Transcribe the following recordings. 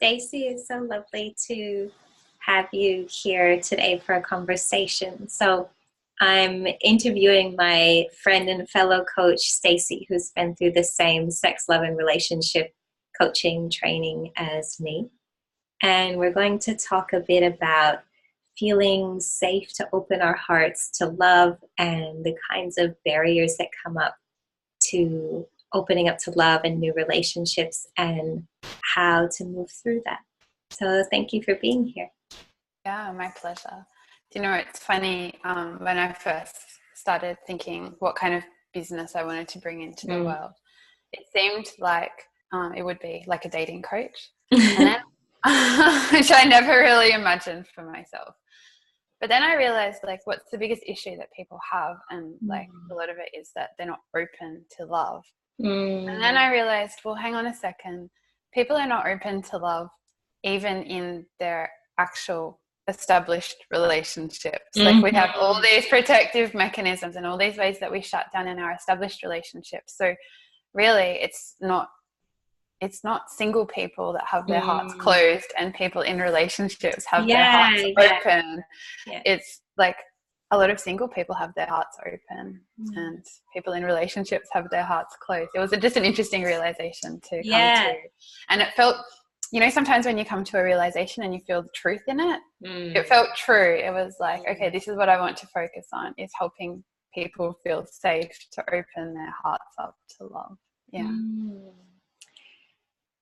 Stacie, it's so lovely to have you here today for a conversation. So, I'm interviewing my friend and fellow coach, Stacie, who's been through the same sex, love, and relationship coaching training as me. And we're going to talk a bit about feeling safe to open our hearts to love and the kinds of barriers that come up to opening up to love and new relationships and how to move through that. So thank you for being here. Yeah, my pleasure. You know, it's funny, when I first started thinking what kind of business I wanted to bring into the world, it seemed like it would be like a dating coach, and then, which I never really imagined for myself. But then I realized, like, what's the biggest issue that people have? And like a lot of it is that they're not open to love. And then I realized, well, hang on a second. People are not open to love even in their actual established relationships. Like, we have all these protective mechanisms and all these ways that we shut down in our established relationships. So really it's not single people that have their hearts closed and people in relationships have their hearts open. It's like a lot of single people have their hearts open and people in relationships have their hearts closed. It was just an interesting realization to come to. And it felt, you know, sometimes when you come to a realization and you feel the truth in it, it felt true. It was like, okay, this is what I want to focus on, is helping people feel safe to open their hearts up to love.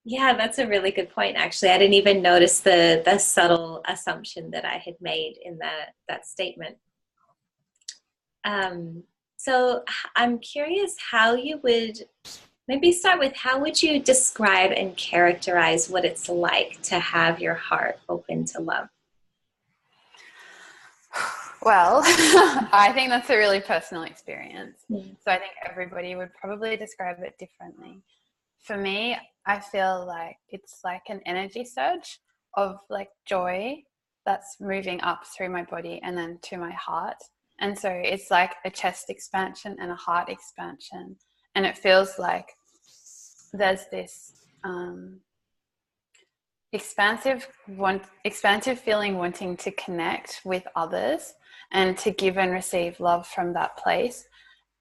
Yeah, that's a really good point, actually. I didn't even notice the subtle assumption that I had made in that statement. So I'm curious how you would maybe start with, how would you describe and characterize what it's like to have your heart open to love? Well, I think that's a really personal experience. So I think everybody would probably describe it differently. For me, I feel like it's like an energy surge of like joy that's moving up through my body and then to my heart. And so it's like a chest expansion and a heart expansion. And it feels like there's this expansive feeling, wanting to connect with others and to give and receive love from that place.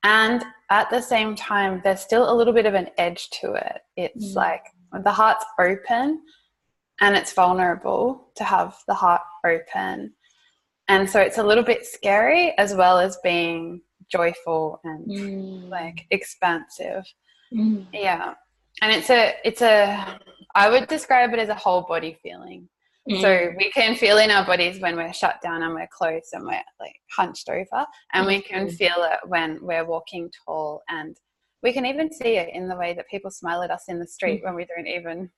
And at the same time, there's still a little bit of an edge to it. It's like the heart's open and it's vulnerable to have the heart open. And so it's a little bit scary as well as being joyful and like expansive. Yeah. And it's a I would describe it as a whole body feeling. So we can feel in our bodies when we're shut down and we're closed and we're like hunched over, and we can feel it when we're walking tall, and we can even see it in the way that people smile at us in the street when we don't even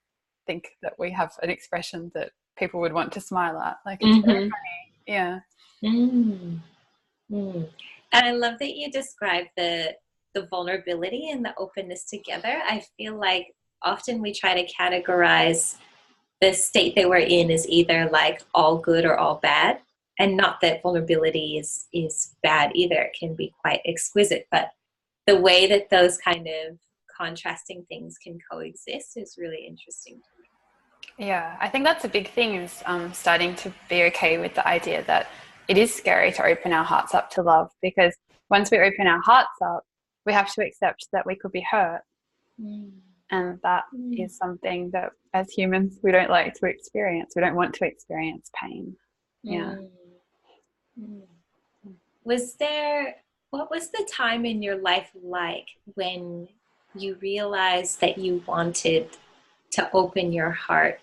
think that we have an expression that people would want to smile at. Like, it's very funny. Yeah. And I love that you describe the vulnerability and the openness together. I feel like often we try to categorize the state that we're in as either like all good or all bad, and not that vulnerability is bad either. It can be quite exquisite, but the way that those kind of contrasting things can coexist is really interesting to me. Yeah, I think that's a big thing, is starting to be okay with the idea that it is scary to open our hearts up to love, because once we open our hearts up, we have to accept that we could be hurt. And that is something that as humans we don't like to experience. We don't want to experience pain. What was the time in your life like when you realized that you wanted to open your heart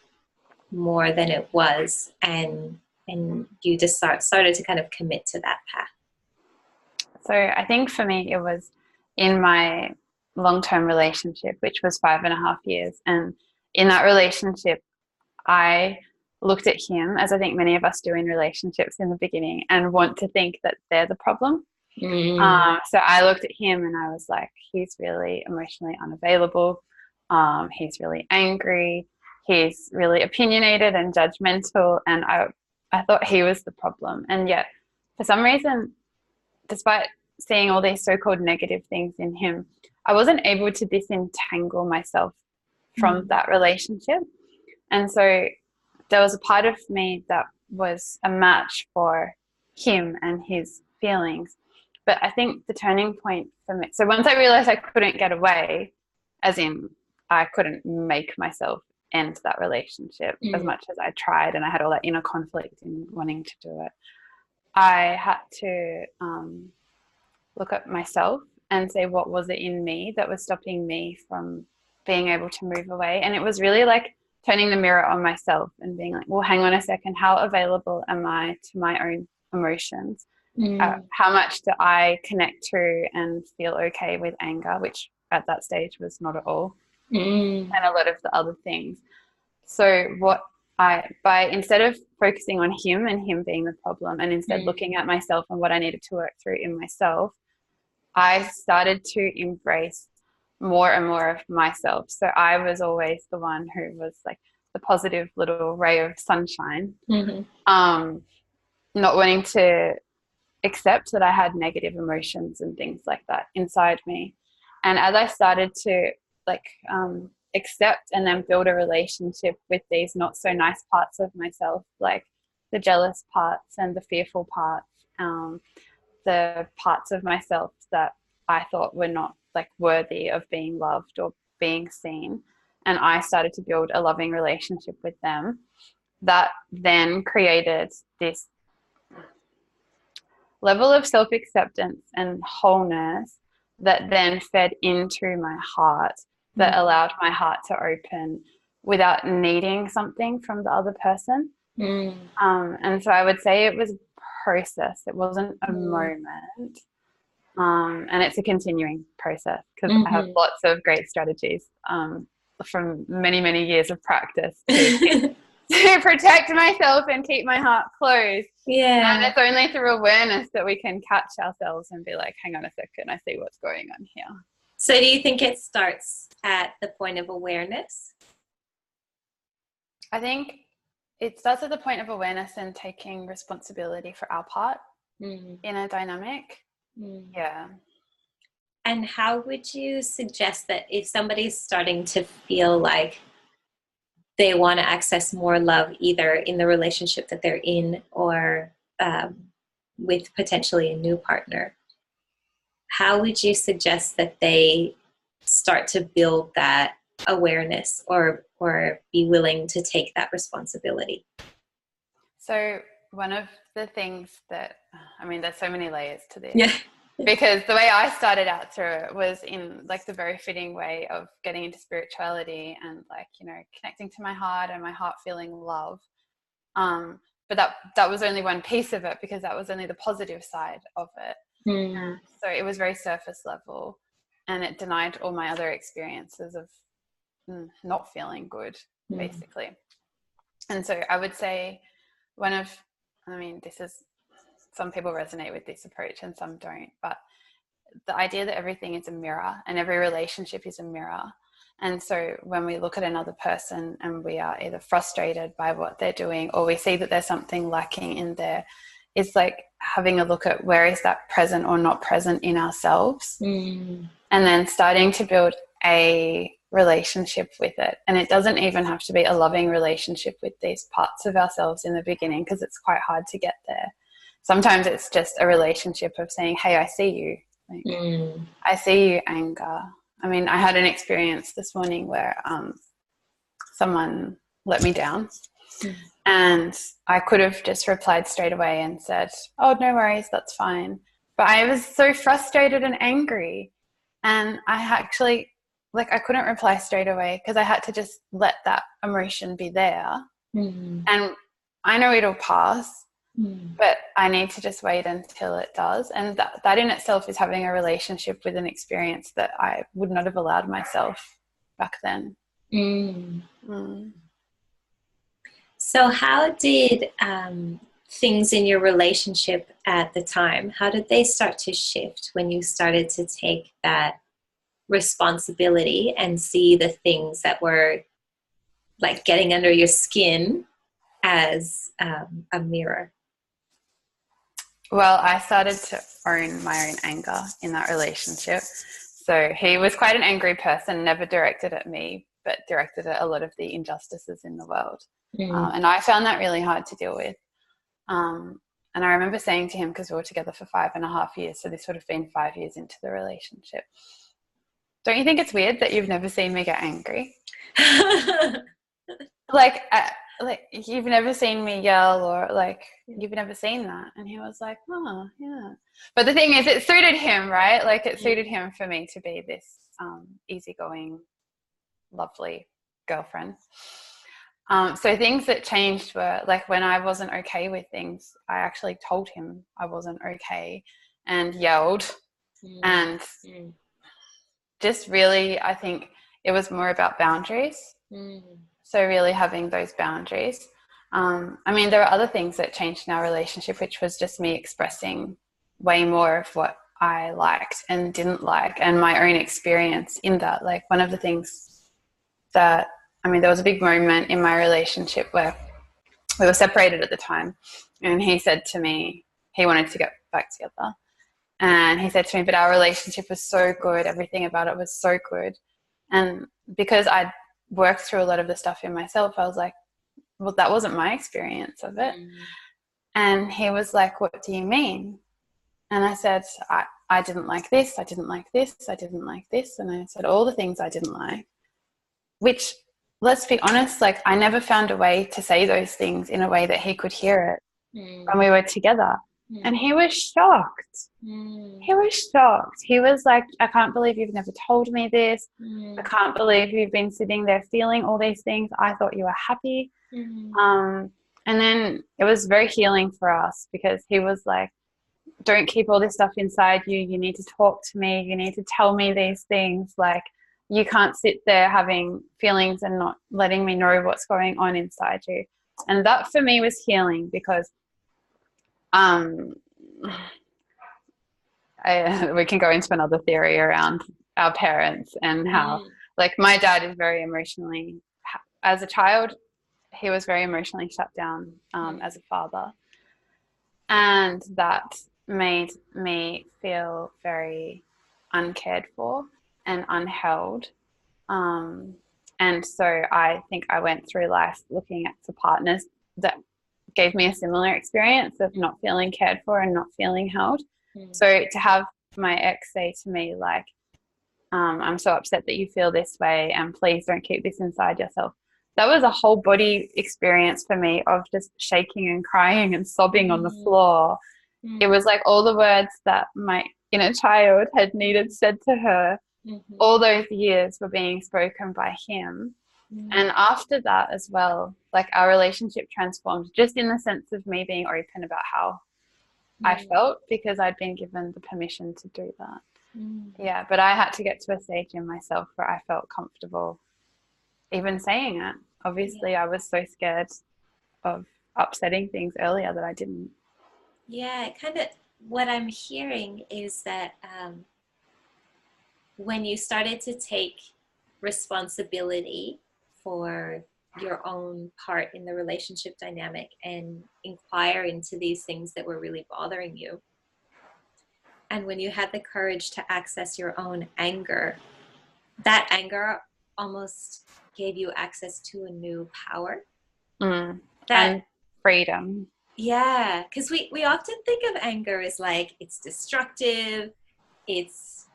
more than it was, and you just started to kind of commit to that path? So I think for me it was in my long-term relationship, which was 5.5 years. And in that relationship, I looked at him, as I think many of us do in relationships in the beginning, and want to think that they're the problem. So I looked at him and I was like, he's really emotionally unavailable. He's really angry. He's really opinionated and judgmental. And I thought he was the problem. And yet, for some reason, despite seeing all these so-called negative things in him, I wasn't able to disentangle myself from that relationship. And so there was a part of me that was a match for him and his feelings. But I think the turning point for me, so once I realized I couldn't get away, as in I couldn't make myself end that relationship as much as I tried, and I had all that inner conflict in wanting to do it, I had to look at myself and say, what was it in me that was stopping me from being able to move away? And it was really like turning the mirror on myself and being like, well, hang on a second, how available am I to my own emotions? How much do I connect to and feel okay with anger, which at that stage was not at all, and a lot of the other things. So by instead of focusing on him and him being the problem, and instead looking at myself and what I needed to work through in myself, I started to embrace more and more of myself. So I was always the one who was like the positive little ray of sunshine, not wanting to accept that I had negative emotions and things like that inside me. And as I started to accept and then build a relationship with these not so nice parts of myself, like the jealous parts and the fearful parts, the parts of myself that I thought were not like worthy of being loved or being seen, and I started to build a loving relationship with them, that then created this level of self-acceptance and wholeness that then fed into my heart, that allowed my heart to open without needing something from the other person. And so I would say it was a process. It wasn't a moment. And it's a continuing process, because I have lots of great strategies from many, many years of practice to protect myself and keep my heart closed. And it's only through awareness that we can catch ourselves and be like, hang on a second, I see what's going on here. So do you think it starts at the point of awareness? I think it starts at the point of awareness and taking responsibility for our part in a dynamic. Yeah. And how would you suggest that if somebody's starting to feel like they want to access more love, either in the relationship that they're in or with potentially a new partner, how would you suggest that they start to build that awareness or be willing to take that responsibility? So one of the things that, I mean, there's so many layers to this. Because the way I started out through it was in like the very fitting way of getting into spirituality and like, you know, connecting to my heart and my heart feeling love. But that was only one piece of it, because that was only the positive side of it. So it was very surface level, and it denied all my other experiences of not feeling good, basically. And so I would say some people resonate with this approach and some don't, but the idea that everything is a mirror and every relationship is a mirror. And so when we look at another person and we are either frustrated by what they're doing, or we see that there's something lacking in there, it's like having a look at where is that present or not present in ourselves, and then starting to build a relationship with it. And it doesn't even have to be a loving relationship with these parts of ourselves in the beginning, because it's quite hard to get there. Sometimes it's just a relationship of saying, hey, I see you. Like, I see you, anger. I mean, I had an experience this morning where someone let me down, and I could have just replied straight away and said, oh, no worries, that's fine. But I was so frustrated and angry, and I actually, I couldn't reply straight away because I had to just let that emotion be there. And I know it'll pass, but I need to just wait until it does. And that in itself is having a relationship with an experience that I would not have allowed myself back then. So how did things in your relationship at the time, how did they start to shift when you started to take that responsibility and see the things that were like getting under your skin as a mirror? Well, I started to own my own anger in that relationship. So he was quite an angry person, never directed at me, but directed at a lot of the injustices in the world. Mm. And I found that really hard to deal with. And I remember saying to him, because we were together for 5.5 years, so this would have been 5 years into the relationship, don't you think it's weird that you've never seen me get angry? like you've never seen me yell, or like you've never seen that. And he was like, oh yeah. But the thing is, it suited him, right? Like it suited him for me to be this easygoing, lovely girlfriend. So things that changed were like when I wasn't okay with things, I actually told him I wasn't okay and yelled. And just really, I think it was more about boundaries. So really having those boundaries. I mean, there are other things that changed in our relationship, which was just me expressing way more of what I liked and didn't like, and my own experience in that. Like one of the things that, I mean, there was a big moment in my relationship where we were separated at the time, and he said to me he wanted to get back together. And he said to me, but our relationship was so good, everything about it was so good. And because I'd worked through a lot of the stuff in myself, I was like, well, that wasn't my experience of it. And he was like, what do you mean? And I said, I didn't like this, I didn't like this, I didn't like this. And I said all the things I didn't like, which, let's be honest, like I never found a way to say those things in a way that he could hear it when we were together. And he was shocked. He was shocked. He was like, I can't believe you've never told me this. I can't believe you've been sitting there feeling all these things. I thought you were happy. And then it was very healing for us, because he was like, don't keep all this stuff inside you. You need to talk to me. You need to tell me these things. Like, you can't sit there having feelings and not letting me know what's going on inside you. And that for me was healing, because we can go into another theory around our parents and how, like, my dad is very emotionally, as a child, he was very emotionally shut down as a father. And that made me feel very uncared for and unheld. And so I think I went through life looking at for partners that gave me a similar experience of not feeling cared for and not feeling held. So to have my ex say to me, like, I'm so upset that you feel this way, and please don't keep this inside yourself. That was a whole body experience for me of just shaking and crying and sobbing on the floor. It was like all the words that my inner child had needed said to her all those years were being spoken by him. And after that as well, like, our relationship transformed just in the sense of me being open about how I felt, because I'd been given the permission to do that. Yeah, but I had to get to a stage in myself where I felt comfortable even saying it. Obviously, I was so scared of upsetting things earlier that I didn't. Yeah, kind of what I'm hearing is that when you started to take responsibility for your own part in the relationship dynamic and inquire into these things that were really bothering you, and when you had the courage to access your own anger, that anger almost gave you access to a new power. That, and freedom. Yeah, because we often think of anger as like it's destructive, it's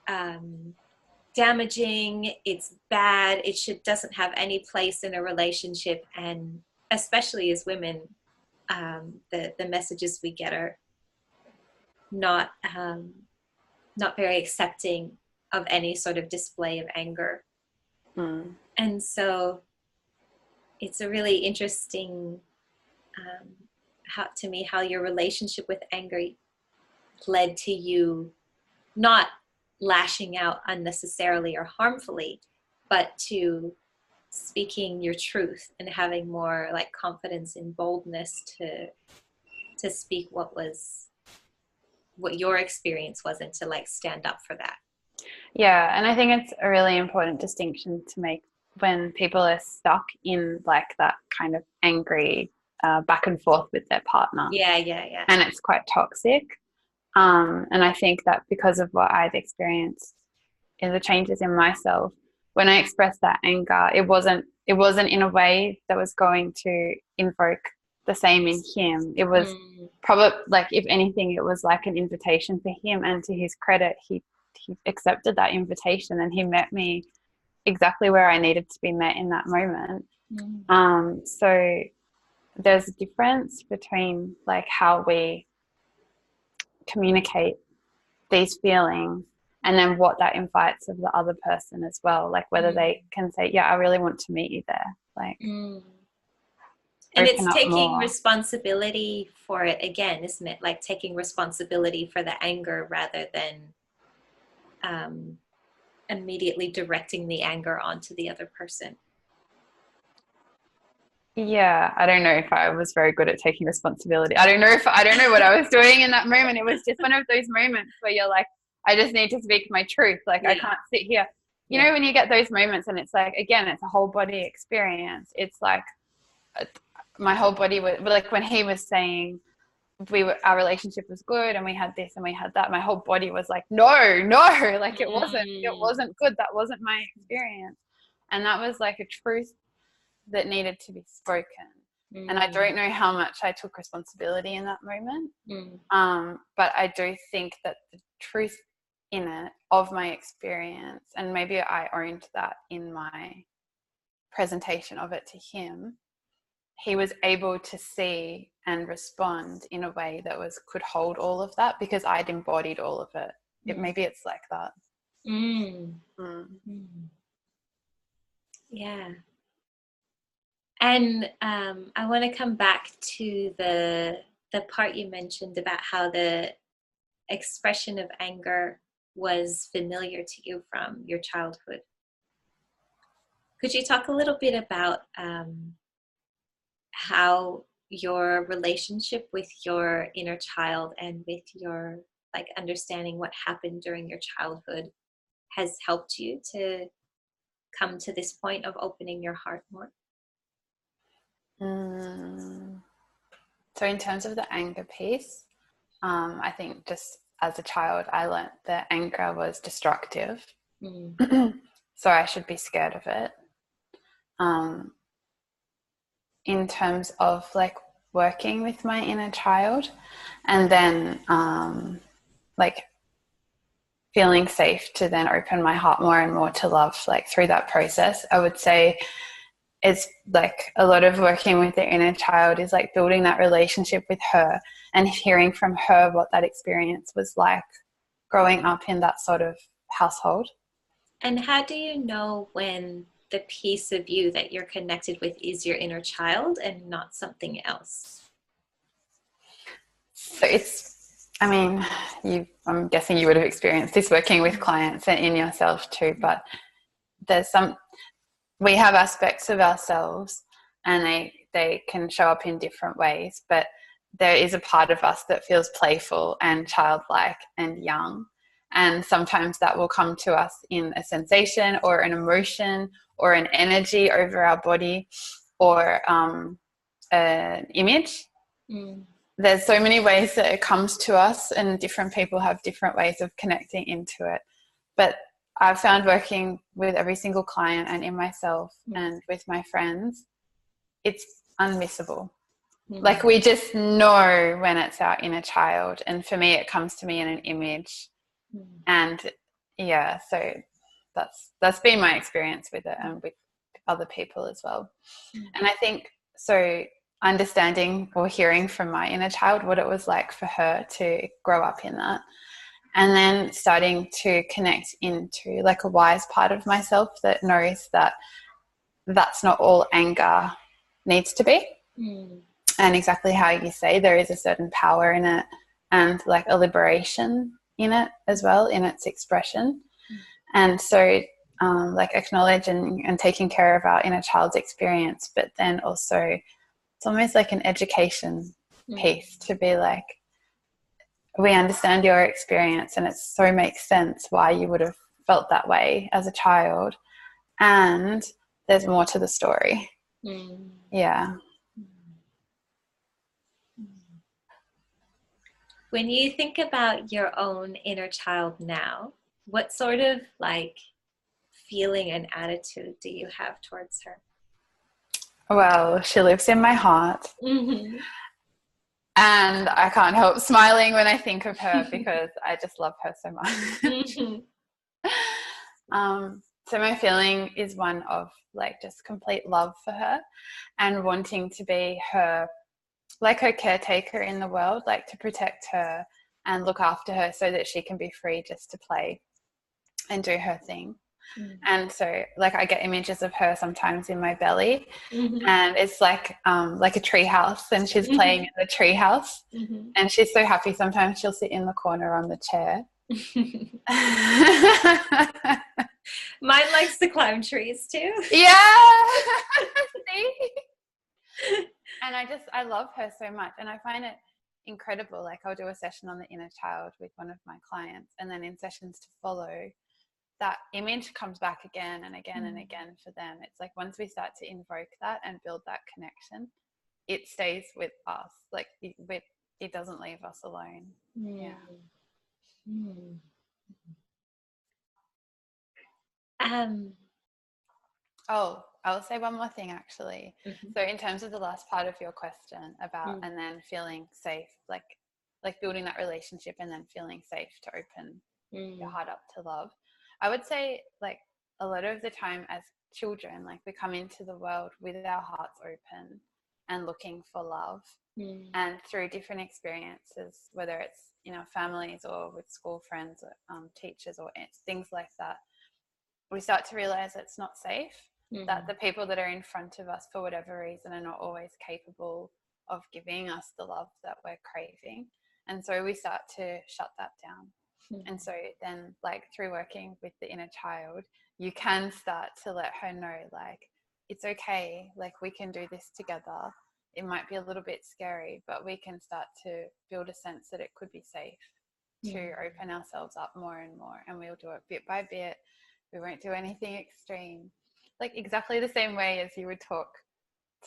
damaging, it's bad, doesn't have any place in a relationship. And especially as women, the messages we get are not very accepting of any sort of display of anger. And so it's a really interesting how your relationship with anger led to you not lashing out unnecessarily or harmfully, but to speaking your truth and having more like confidence and boldness to speak what your experience was, and to like stand up for that. Yeah, and I think it's a really important distinction to make when people are stuck in like that kind of angry back and forth with their partner. Yeah. And it's quite toxic. And I think that because of what I've experienced in the changes in myself, when I expressed that anger, it wasn't in a way that was going to invoke the same in him. It was probably, like, if anything, it was like an invitation for him, and to his credit, he accepted that invitation and he met me exactly where I needed to be met in that moment. So there's a difference between like how we communicate these feelings and then what that invites of the other person as well, like whether they can say, yeah, I really want to meet you there, like and it's open up taking more. responsibility for it again, isn't it? Like taking responsibility for the anger rather than immediately directing the anger onto the other person. Yeah, I don't know if I was very good at taking responsibility. I don't know what I was doing in that moment. It was just one of those moments where you're like, I just need to speak my truth. Like, I can't sit here. You know, when you get those moments and it's like, again, it's a whole body experience. It's like my whole body was like, when he was saying our relationship was good and we had this and we had that, my whole body was like, no, like it wasn't good. That wasn't my experience. And that was like a truth that needed to be spoken. And I don't know how much I took responsibility in that moment. But I do think that the truth in it of my experience, and maybe I owned that in my presentation of it to him, he was able to see and respond in a way that could hold all of that, because I'd embodied all of it. Maybe it's like that. Yeah. And I want to come back to the part you mentioned about how the expression of anger was familiar to you from your childhood. Could you talk a little bit about how your relationship with your inner child and with your like understanding what happened during your childhood has helped you to come to this point of opening your heart more? So in terms of the anger piece, I think just as a child, I learnt that anger was destructive. So I should be scared of it. In terms of like working with my inner child and then like feeling safe to then open my heart more and more to love, like through that process, I would say it's like a lot of working with the inner child is like building that relationship with her and hearing from her what that experience was like growing up in that sort of household. And how do you know when the piece of you that you're connected with is your inner child and not something else? So I'm guessing you would have experienced this working with clients and in yourself too, but we have aspects of ourselves and they can show up in different ways, but there is a part of us that feels playful and childlike and young. And sometimes that will come to us in a sensation or an emotion or an energy over our body or an image. There's so many ways that it comes to us, and different people have different ways of connecting into it. But I've found working with every single client and in myself and with my friends, it's unmissable. Like we just know when it's our inner child. And for me, it comes to me in an image. And yeah, so that's been my experience with it and with other people as well. And I think so understanding or hearing from my inner child what it was like for her to grow up in that, and then starting to connect into like a wise part of myself that knows that that's not all anger needs to be. And exactly how you say, there is a certain power in it and like a liberation in it as well, in its expression. And so like acknowledging and taking care of our inner child's experience, but then also it's almost like an education piece to be like, we understand your experience and it so makes sense why you would have felt that way as a child, and there's more to the story. Yeah. When you think about your own inner child now, what sort of like feeling and attitude do you have towards her? Well, she lives in my heart. Mm-hmm. And I can't help smiling when I think of her because I just love her so much. Mm-hmm. So my feeling is one of like just complete love for her and wanting to be her, like her caretaker in the world, like to protect her and look after her so that she can be free just to play and do her thing. And so like I get images of her sometimes in my belly, Mm-hmm. and it's like a tree house, and she's playing in the tree house, Mm-hmm. and she's so happy. Sometimes she'll sit in the corner on the chair. Mine likes to climb trees too. Yeah. See? And I love her so much, and I find it incredible. Like I'll do a session on the inner child with one of my clients, and then in sessions to follow, that image comes back again and again and again for them. It's like once we start to invoke that and build that connection, it stays with us. Like it doesn't leave us alone. Yeah. Oh, I'll say one more thing actually. So in terms of the last part of your question about and then feeling safe, like building that relationship and then feeling safe to open your heart up to love, I would say like a lot of the time as children, like we come into the world with our hearts open and looking for love. And through different experiences, whether it's in our families or with school friends or teachers or things like that, we start to realize it's not safe, that the people that are in front of us for whatever reason are not always capable of giving us the love that we're craving. And so we start to shut that down. And so then like through working with the inner child, you can start to let her know like it's okay, like we can do this together. It might be a little bit scary, but we can start to build a sense that it could be safe to open ourselves up more and more, and we'll do it bit by bit. We won't do anything extreme, like exactly the same way as you would talk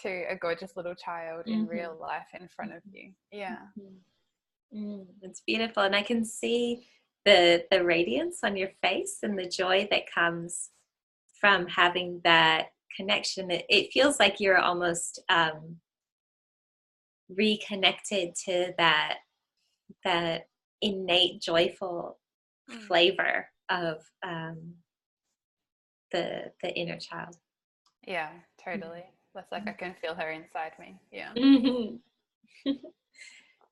to a gorgeous little child in real life in front of you. Yeah. It's beautiful, and I can see the radiance on your face and the joy that comes from having that connection. It feels like you're almost reconnected to that innate joyful flavor of the inner child. Yeah, totally. That's like I can feel her inside me. Yeah.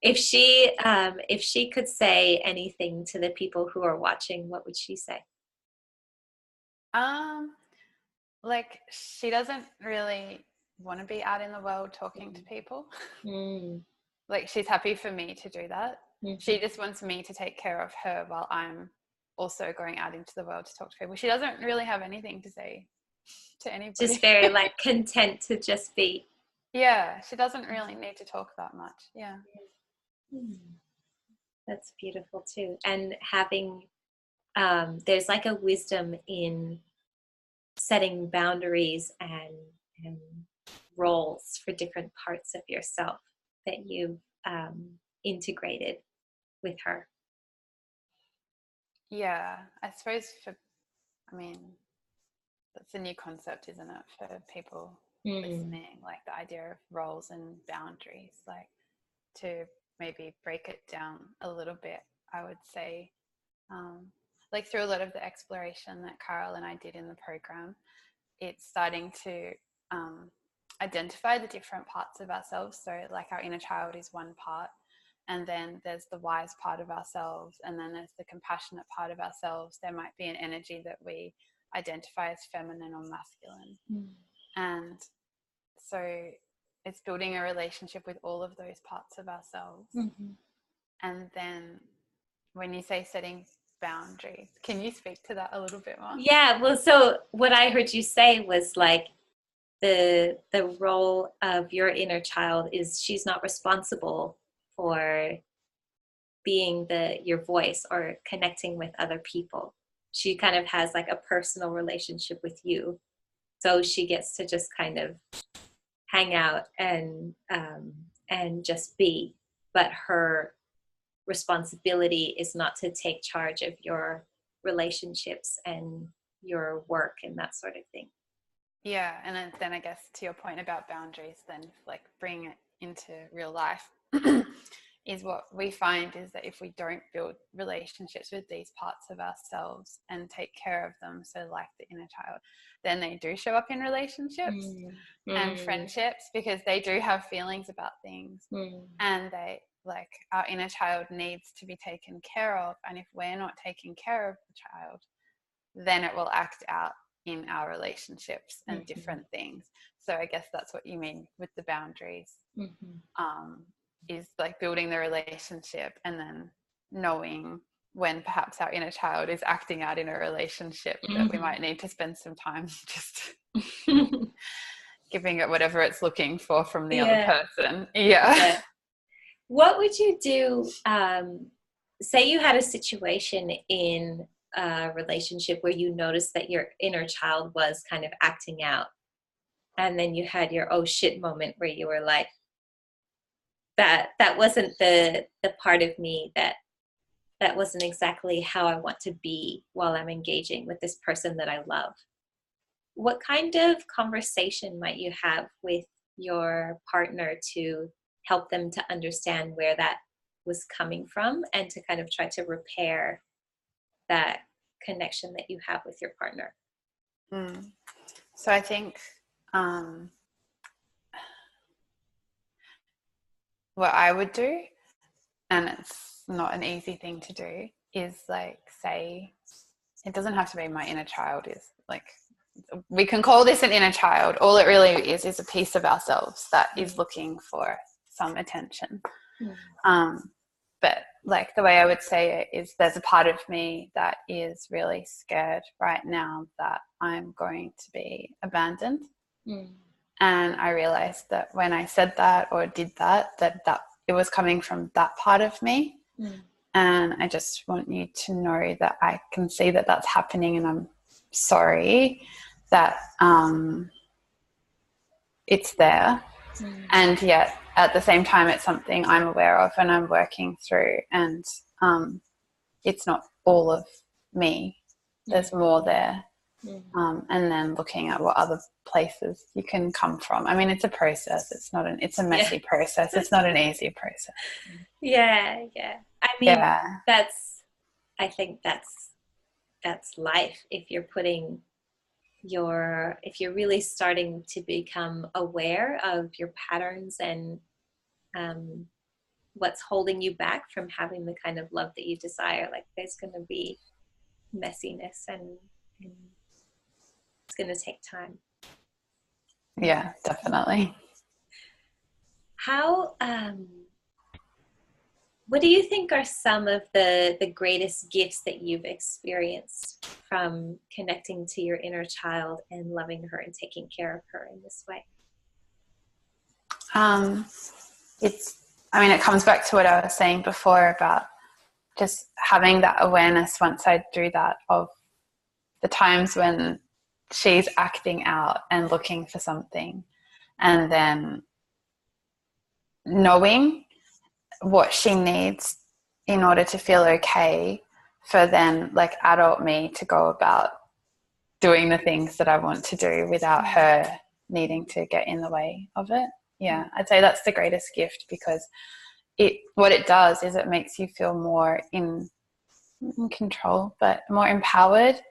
If she could say anything to the people who are watching, what would she say? Like she doesn't really want to be out in the world talking to people. Like she's happy for me to do that. She just wants me to take care of her while I'm also going out into the world to talk to people. She doesn't really have anything to say to anybody. Just very like content to just be. Yeah, she doesn't really need to talk that much. Yeah. That's beautiful too. And having there's like a wisdom in setting boundaries and roles for different parts of yourself that you've integrated with her. Yeah, I suppose that's a new concept, isn't it, for people listening, like the idea of roles and boundaries, like to maybe break it down a little bit, I would say, like through a lot of the exploration that Carol and I did in the program, it's starting to identify the different parts of ourselves. So like our inner child is one part, and then there's the wise part of ourselves, and then there's the compassionate part of ourselves. There might be an energy that we identify as feminine or masculine. And so it's building a relationship with all of those parts of ourselves. And then when you say setting boundaries, can you speak to that a little bit more? Yeah, well, so what I heard you say was like the role of your inner child is she's not responsible for being your voice or connecting with other people. She kind of has like a personal relationship with you, so she gets to just kind of hang out and just be, but her responsibility is not to take charge of your relationships and your work and that sort of thing. Yeah, and then I guess to your point about boundaries, then like bringing it into real life is what we find is that if we don't build relationships with these parts of ourselves and take care of them, so like the inner child, then they do show up in relationships and friendships, because they do have feelings about things, and they like our inner child needs to be taken care of, and if we're not taking care of the child, then it will act out in our relationships and different things. So I guess that's what you mean with the boundaries, is like building the relationship and then knowing when perhaps our inner child is acting out in a relationship that we might need to spend some time just giving it whatever it's looking for from the other person. Yeah. What would you do, say you had a situation in a relationship where you noticed that your inner child was kind of acting out, and then you had your oh shit moment where you were like, that wasn't the part of me that wasn't exactly how I want to be while I'm engaging with this person that I love. What kind of conversation might you have with your partner to help them to understand where that was coming from and to kind of try to repair that connection that you have with your partner? So I think what I would do, and it's not an easy thing to do, is like say, it doesn't have to be my inner child, is like, we can call this an inner child. All it really is a piece of ourselves that is looking for some attention. But like the way I would say it is, there's a part of me that is really scared right now that I'm going to be abandoned. And I realized that when I said that or did that it was coming from that part of me. And I just want you to know that I can see that that's happening, and I'm sorry that it's there. And yet at the same time, it's something I'm aware of and I'm working through, and it's not all of me. There's more there. And then looking at what other places you can come from. I mean, it's a process. It's a messy process. It's not an easy process. Yeah. I mean, I think that's life. If you're if you're really starting to become aware of your patterns and what's holding you back from having the kind of love that you desire, like there's going to be messiness and it's going to take time. Yeah, definitely. How what do you think are some of the greatest gifts that you've experienced from connecting to your inner child and loving her and taking care of her in this way? It comes back to what I was saying before about just having that awareness once I do that of the times when she's acting out and looking for something, and then knowing what she needs in order to feel okay, for then like adult me to go about doing the things that I want to do without her needing to get in the way of it. Yeah, I'd say that's the greatest gift, because what it does is it makes you feel more in control, but more empowered,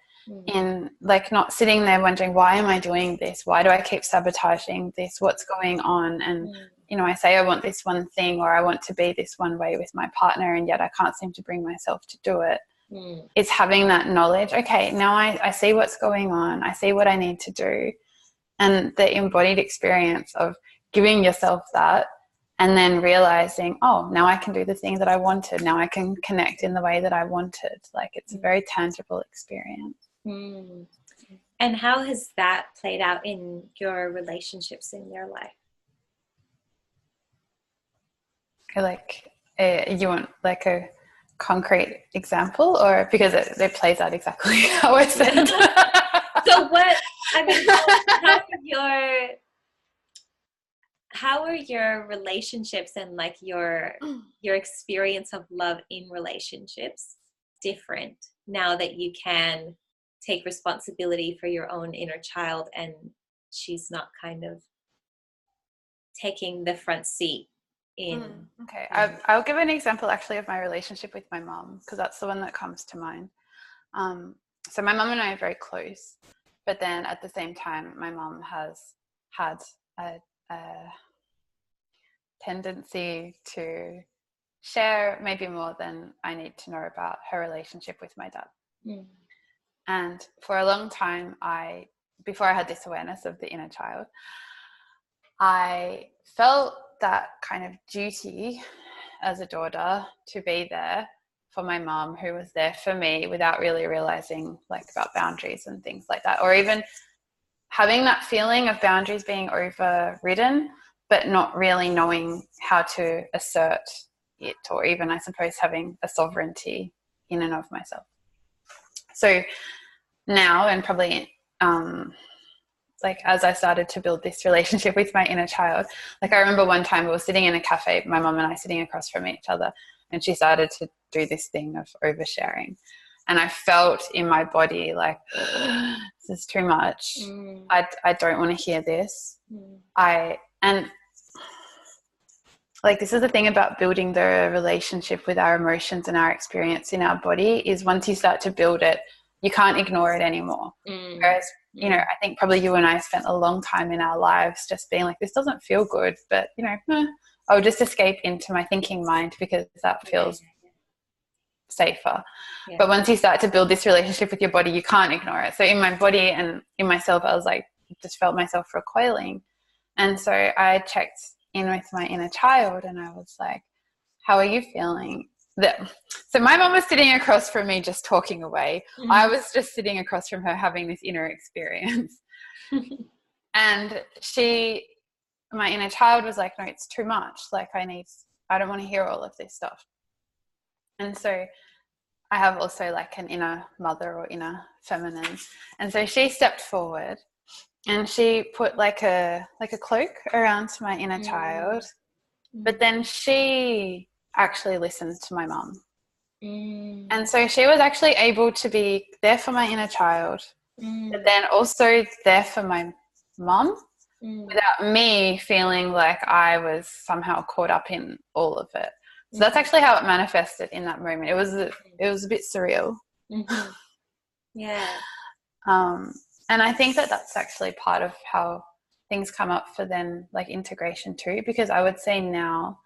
in like not sitting there wondering, why am I doing this? Why do I keep sabotaging this? What's going on? And I say I want this one thing, or I want to be this one way with my partner, and yet I can't seem to bring myself to do it. It's having that knowledge. Okay, now I see what's going on. I see what I need to do. And the embodied experience of giving yourself that, and then realizing, oh, now I can do the thing that I wanted. Now I can connect in the way that I wanted. Like, it's a very tangible experience. And how has that played out in your relationships in your life? Like, you want like a concrete example, or because it plays out exactly how I said? So how are your relationships and like your experience of love in relationships different now that you can take responsibility for your own inner child, and she's not kind of taking the front seat in. Okay, I'll give an example actually of my relationship with my mom, because that's the one that comes to mind. So my mom and I are very close, but then at the same time, my mom has had a tendency to share maybe more than I need to know about her relationship with my dad. And for a long time, before I had this awareness of the inner child, I felt that kind of duty as a daughter to be there for my mom, who was there for me without really realizing like about boundaries and things like that, or even having that feeling of boundaries being overridden, but not really knowing how to assert it, or even, I suppose, having a sovereignty in and of myself. So now, and probably like as I started to build this relationship with my inner child, like I remember one time we were sitting in a cafe, my mom and I sitting across from each other, and she started to do this thing of oversharing. And I felt in my body like, this is too much. I don't want to hear this. And like, this is the thing about building the relationship with our emotions and our experience in our body, is once you start to build it, you can't ignore it anymore. Whereas, you know, I think probably you and I spent a long time in our lives just being like, this doesn't feel good, but, you know, I'll just escape into my thinking mind because that feels safer. But once you start to build this relationship with your body, you can't ignore it. So in my body and in myself, I was like, just felt myself recoiling. And so I checked in with my inner child and I was like, how are you feeling? So my mom was sitting across from me just talking away. I was just sitting across from her having this inner experience. And my inner child was like, no, it's too much. Like I don't want to hear all of this stuff. And so I have also like an inner mother or inner feminine. And so she stepped forward and she put like a cloak around my inner child. But then she actually listened to my mum. And so she was actually able to be there for my inner child, but then also there for my mum without me feeling like I was somehow caught up in all of it. So that's actually how it manifested in that moment. It was a bit surreal. Yeah. And I think that that's actually part of how things come up for then like integration too, because I would say now,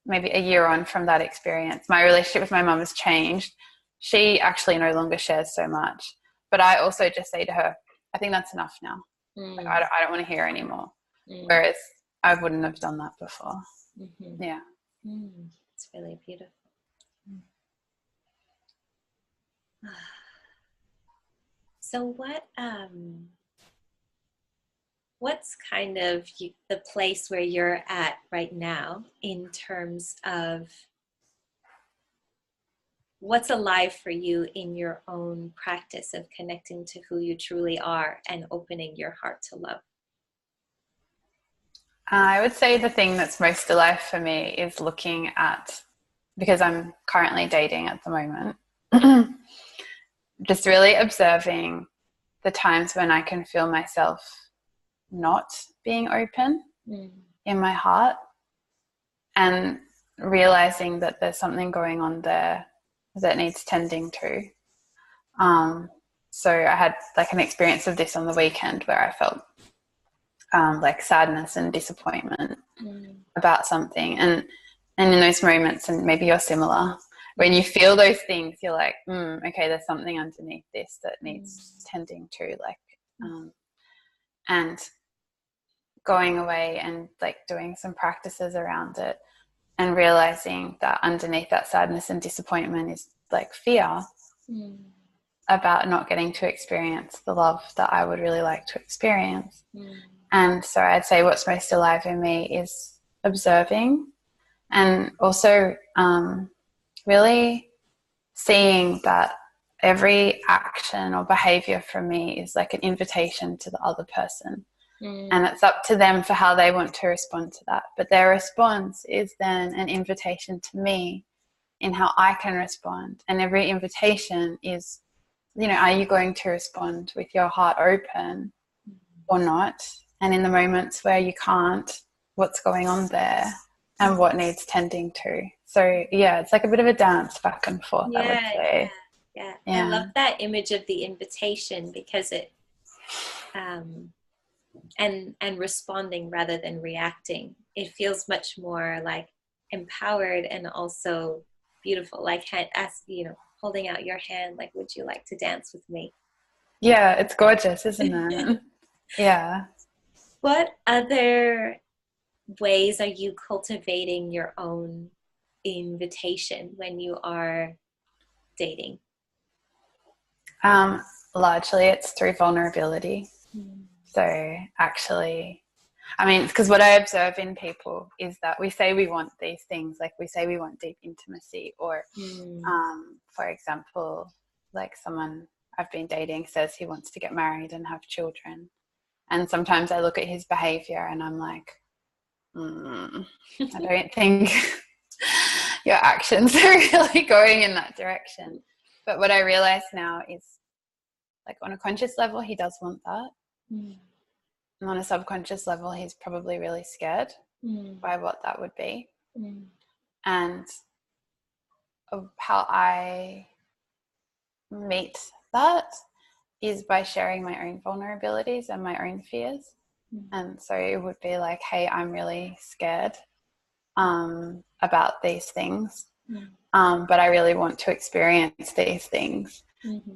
maybe a year on from that experience, my relationship with my mum has changed. She actually no longer shares so much, but I also just say to her, I think that's enough now. Like, I don't want to hear anymore. Whereas I wouldn't have done that before. Yeah. It's really beautiful. So what's kind of the place where you're at right now in terms of what's alive for you in your own practice of connecting to who you truly are and opening your heart to love? I would say the thing that's most alive for me is looking at, because I'm currently dating at the moment, just really observing the times when I can feel myself not being open in my heart, and realizing that there's something going on there that needs tending to. So I had like an experience of this on the weekend where I felt like sadness and disappointment about something, and in those moments, and maybe you're similar, when you feel those things, you're like, okay, there's something underneath this that needs tending to, like, and going away and like doing some practices around it and realizing that underneath that sadness and disappointment is like fear about not getting to experience the love that I would really like to experience. And so I'd say what's most alive in me is observing, and also really seeing that every action or behavior from me is like an invitation to the other person. And it's up to them for how they want to respond to that. But their response is then an invitation to me in how I can respond. And every invitation is you know, are you going to respond with your heart open or not? And in the moments where you can't, what's going on there and what needs tending to? So yeah, it's like a bit of a dance back and forth, I would say. Yeah. I Yeah. love that image of the invitation, because it and responding rather than reacting. It feels much more like empowered and also beautiful. Like, ask, holding out your hand, like, would you like to dance with me? Yeah, it's gorgeous, isn't it? Yeah. What other ways are you cultivating your own invitation when you are dating? Largely it's through vulnerability. Mm. So actually, I mean, because what I observe in people is that we say we want these things, like we say we want deep intimacy, or for example, like someone I've been dating says he wants to get married and have children. And sometimes I look at his behavior and I'm like, I don't think your actions are really going in that direction. But what I realize now is, like, on a conscious level, he does want that. And on a subconscious level, he's probably really scared by what that would be. And how I meet that is by sharing my own vulnerabilities and my own fears. And so it would be like, hey, I'm really scared about these things, but I really want to experience these things.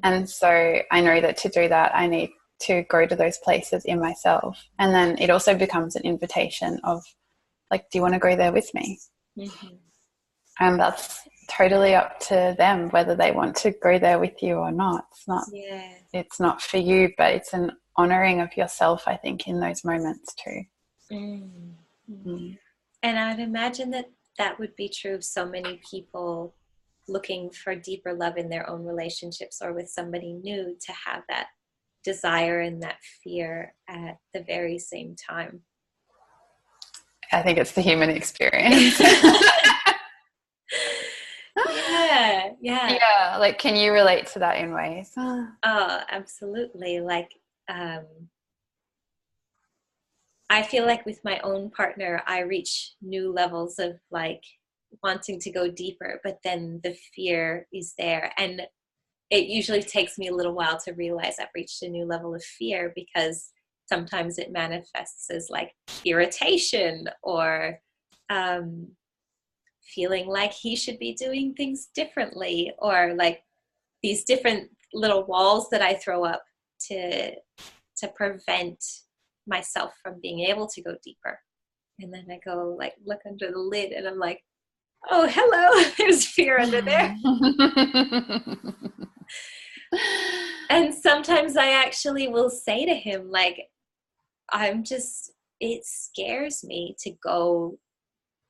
And so I know that to do that, I need to go to those places in myself. And then it also becomes an invitation of, like, do you want to go there with me? And that's totally up to them whether they want to go there with you or not. It's not for you, but it's an honoring of yourself, I think, in those moments too. And I'd imagine that that would be true of so many people looking for deeper love in their own relationships or with somebody new, to have that desire and that fear at the very same time. I think it's the human experience. Yeah, like, can you relate to that in ways? Oh, absolutely. Like, I feel like with my own partner, I reach new levels of, like, wanting to go deeper, but then the fear is there. And it usually takes me a little while to realize I've reached a new level of fear, because sometimes it manifests as, like, irritation or feeling like he should be doing things differently, or like these different little walls that I throw up to prevent myself from being able to go deeper. And then I go, like, look under the lid and I'm like, oh, hello, there's fear under there. And sometimes I actually will say to him, like, it scares me to go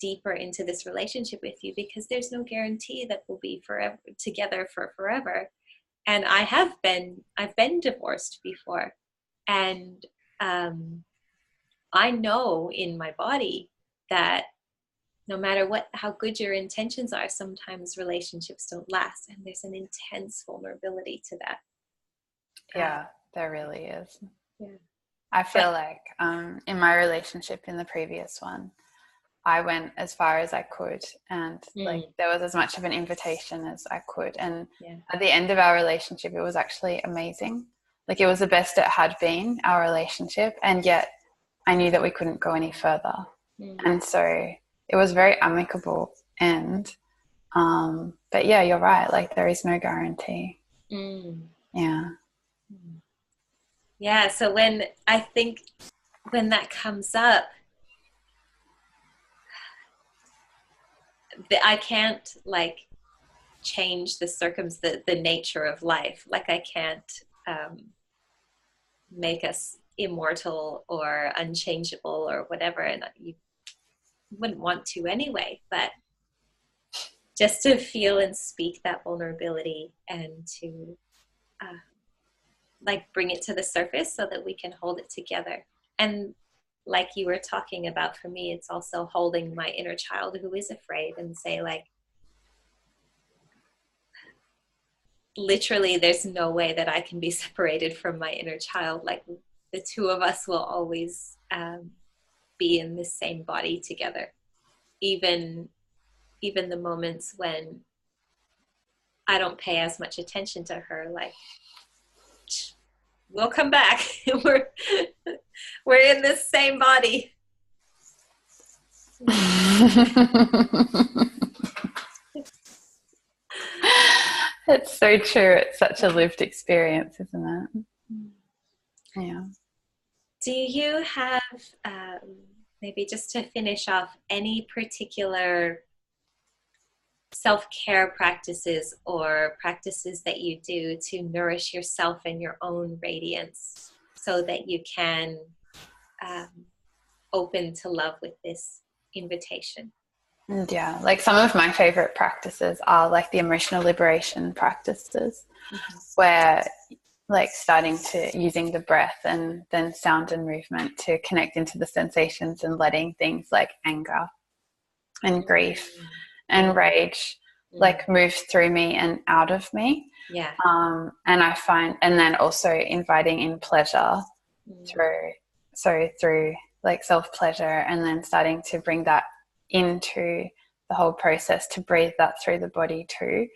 deeper into this relationship with you, because there's no guarantee that we'll be forever together for forever. And I've been divorced before, and I know in my body that no matter how good your intentions are, sometimes relationships don't last, and there's an intense vulnerability to that. Yeah, there really is. Yeah. I feel like in my relationship, in the previous one, I went as far as I could, and like, there was as much of an invitation as I could. And at the end of our relationship, it was actually amazing. Like, it was the best it had been, our relationship, and yet I knew that we couldn't go any further. And so it was very amicable. And but yeah, you're right. Like, there is no guarantee. Yeah. So when that comes up, I can't, like, change the nature of life. Like, I can't make us immortal or unchangeable or whatever, and you wouldn't want to anyway. But just to feel and speak that vulnerability, and to like, bring it to the surface so that we can hold it together. And like you were talking about, for me, it's also holding my inner child who is afraid, and say, like, literally there's no way that I can be separated from my inner child. Like the two of us will always be in the same body together, even the moments when I don't pay as much attention to her. Like, we'll come back. we're we're in this same body. It's so true. It's such a lived experience, isn't it? Yeah. Do you have, maybe just to finish off, any particular self-care practices or practices that you do to nourish yourself and your own radiance so that you can open to love with this invitation? And yeah, like some of my favorite practices are like the emotional liberation practices, where like starting to using the breath and then sound and movement to connect into the sensations and letting things like anger and grief and rage like move through me and out of me. Yeah. And I find, and then also inviting in pleasure through like self-pleasure, and then starting to bring that into the whole process, to breathe that through the body too.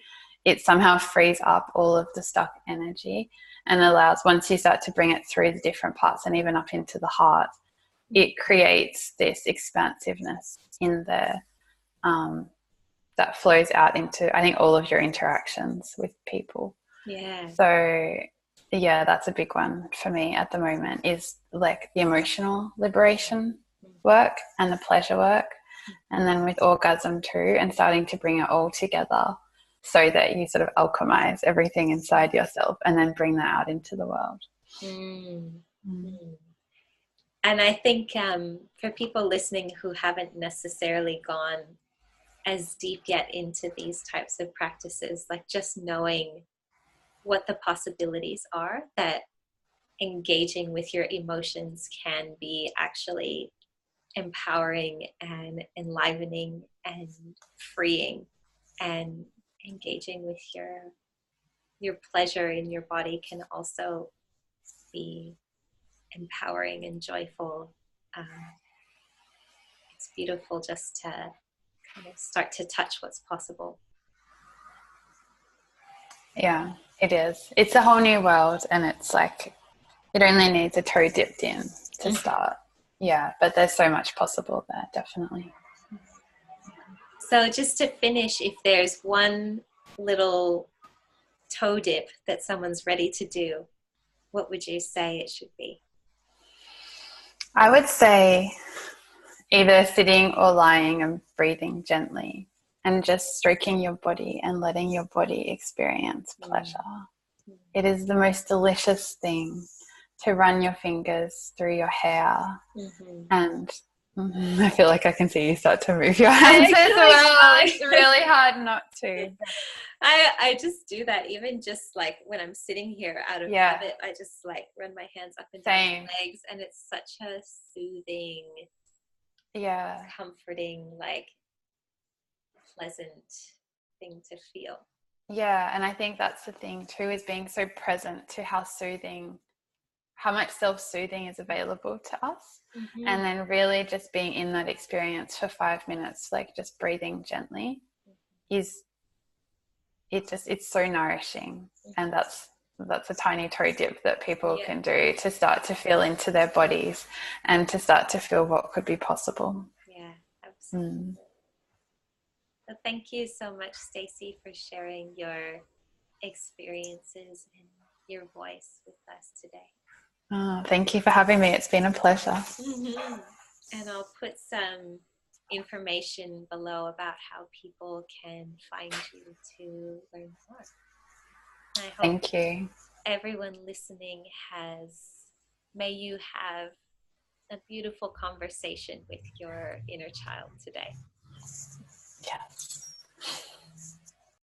It somehow frees up all of the stuck energy and allows, once you start to bring it through the different parts and even up into the heart, it creates this expansiveness in there that flows out into, I think, all of your interactions with people. Yeah. So yeah, that's a big one for me at the moment, is like the emotional liberation work and the pleasure work, and then with orgasm too, and starting to bring it all together so that you sort of alchemize everything inside yourself and then bring that out into the world. And I think for people listening who haven't necessarily gone as deep yet into these types of practices, like just knowing what the possibilities are, that engaging with your emotions can be actually empowering and enlivening and freeing, and engaging with your pleasure in your body can also be empowering and joyful. It's beautiful just to kind of start to touch what's possible. Yeah, it is. It's a whole new world, and it's like it only needs a toe dipped in to start. Yeah, but there's so much possible there, definitely. So just to finish, if there's one little toe dip that someone's ready to do, what would you say it should be? I would say either sitting or lying and breathing gently and just stroking your body and letting your body experience pleasure. It is the most delicious thing to run your fingers through your hair, and I feel like I can see you start to move your hands as well. It's really hard not to. I just do that, even just like when I'm sitting here out of habit. I just like run my hands up and down my legs, and it's such a soothing, comforting, like pleasant thing to feel. Yeah, and I think that's the thing too, is being so present to how much self-soothing is available to us, and then really just being in that experience for 5 minutes, like just breathing gently, it's so nourishing. And that's a tiny toe dip that people can do to start to feel into their bodies and to start to feel what could be possible. Yeah, absolutely. So thank you so much, Stacie, for sharing your experiences and your voice with us today. Oh, thank you for having me. It's been a pleasure. And I'll put some information below about how people can find you to learn more. I hope thank you. Everyone listening may you have a beautiful conversation with your inner child today. Yes.